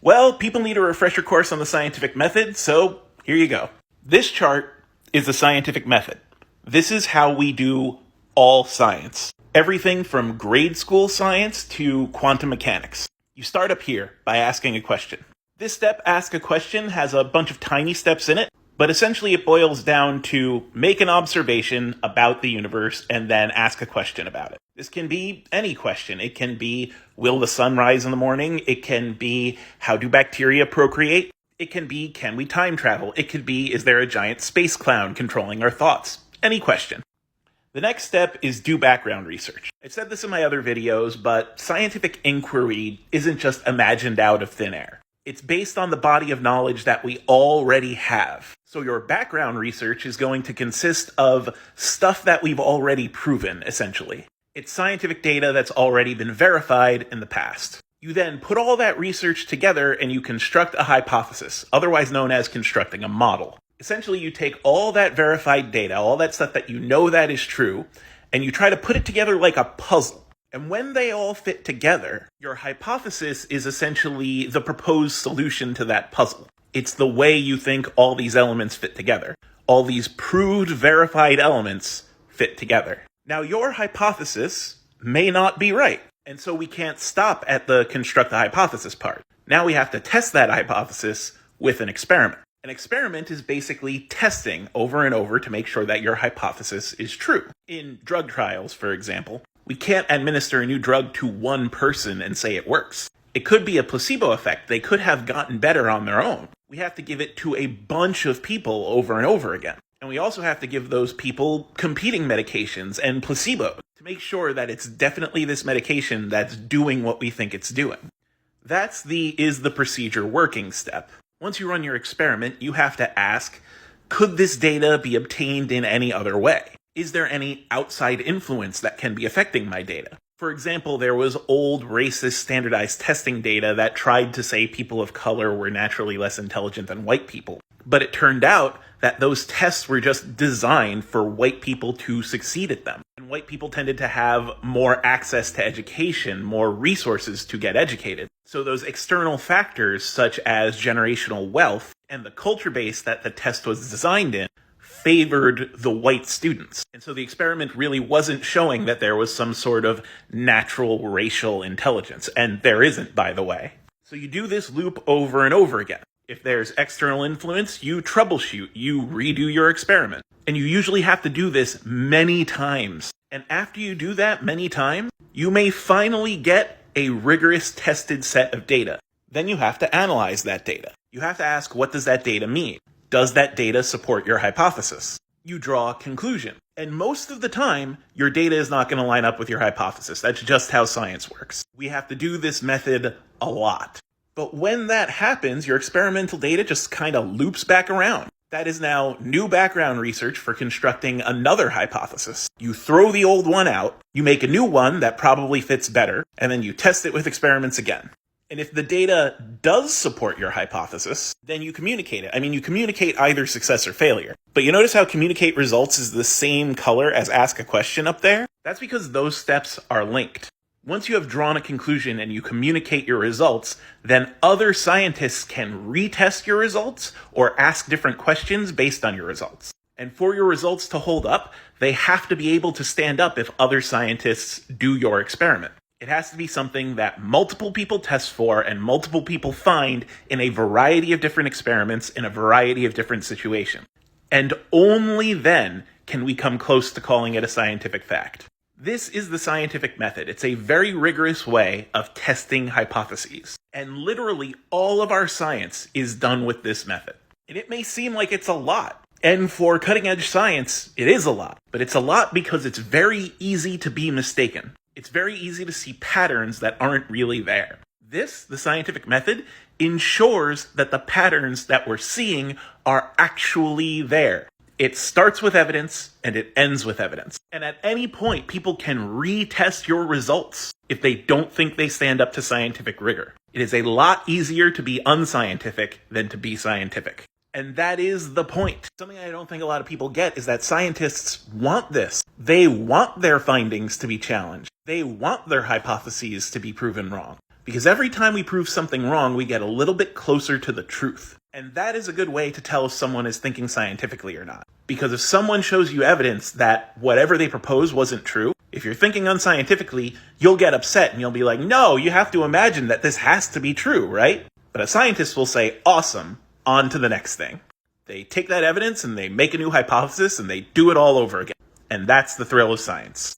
Well, people need a refresher course on the scientific method, so here you go. This chart is the scientific method. This is how we do all science. Everything from grade school science to quantum mechanics. You start up here by asking a question. This step, ask a question, has a bunch of tiny steps in it, but essentially it boils down to make an observation about the universe and then ask a question about it. This can be any question. It can be, will the sun rise in the morning? It can be, how do bacteria procreate? It can be, can we time travel? It could be, is there a giant space clown controlling our thoughts? Any question. The next step is do background research. I've said this in my other videos, but scientific inquiry isn't just imagined out of thin air. It's based on the body of knowledge that we already have. So your background research is going to consist of stuff that we've already proven, essentially. It's scientific data that's already been verified in the past. You then put all that research together and you construct a hypothesis, otherwise known as constructing a model. Essentially, you take all that verified data, all that stuff that you know that is true, and you try to put it together like a puzzle. And when they all fit together, your hypothesis is essentially the proposed solution to that puzzle. It's the way you think all these elements fit together. All these proved, verified elements fit together. Now, your hypothesis may not be right, and so we can't stop at the construct the hypothesis part. Now we have to test that hypothesis with an experiment. An experiment is basically testing over and over to make sure that your hypothesis is true. In drug trials, for example, we can't administer a new drug to one person and say it works. It could be a placebo effect. They could have gotten better on their own. We have to give it to a bunch of people over and over again. And we also have to give those people competing medications and placebos to make sure that it's definitely this medication that's doing what we think it's doing. That's the is the procedure working step. Once you run your experiment, you have to ask, could this data be obtained in any other way? Is there any outside influence that can be affecting my data? For example, there was old racist standardized testing data that tried to say people of color were naturally less intelligent than white people. But it turned out that those tests were just designed for white people to succeed at them. And white people tended to have more access to education, more resources to get educated. So those external factors, such as generational wealth and the culture base that the test was designed in, favored the white students. And so the experiment really wasn't showing that there was some sort of natural racial intelligence. And there isn't, by the way. So you do this loop over and over again. If there's external influence, you troubleshoot, you redo your experiment. And you usually have to do this many times. And after you do that many times, you may finally get a rigorous tested set of data. Then you have to analyze that data. You have to ask, what does that data mean? Does that data support your hypothesis? You draw a conclusion. And most of the time, your data is not going to line up with your hypothesis. That's just how science works. We have to do this method a lot. But when that happens, your experimental data just kind of loops back around. That is now new background research for constructing another hypothesis. You throw the old one out, you make a new one that probably fits better, and then you test it with experiments again. And if the data does support your hypothesis, then you communicate it. I mean, you communicate either success or failure. But you notice how communicate results is the same color as ask a question up there? That's because those steps are linked. Once you have drawn a conclusion and you communicate your results, then other scientists can retest your results or ask different questions based on your results. And for your results to hold up, they have to be able to stand up if other scientists do your experiment. It has to be something that multiple people test for and multiple people find in a variety of different experiments in a variety of different situations. And only then can we come close to calling it a scientific fact. This is the scientific method. It's a very rigorous way of testing hypotheses. And literally all of our science is done with this method. And it may seem like it's a lot. And for cutting-edge science, it is a lot. But it's a lot because it's very easy to be mistaken. It's very easy to see patterns that aren't really there. This, the scientific method, ensures that the patterns that we're seeing are actually there. It starts with evidence and it ends with evidence. And at any point, people can retest your results if they don't think they stand up to scientific rigor. It is a lot easier to be unscientific than to be scientific. And that is the point. Something I don't think a lot of people get is that scientists want this. They want their findings to be challenged. They want their hypotheses to be proven wrong. Because every time we prove something wrong, we get a little bit closer to the truth. And that is a good way to tell if someone is thinking scientifically or not. Because if someone shows you evidence that whatever they propose wasn't true, if you're thinking unscientifically, you'll get upset and you'll be like, no, you have to imagine that this has to be true, right? But a scientist will say, awesome, on to the next thing. They take that evidence and they make a new hypothesis and they do it all over again. And that's the thrill of science.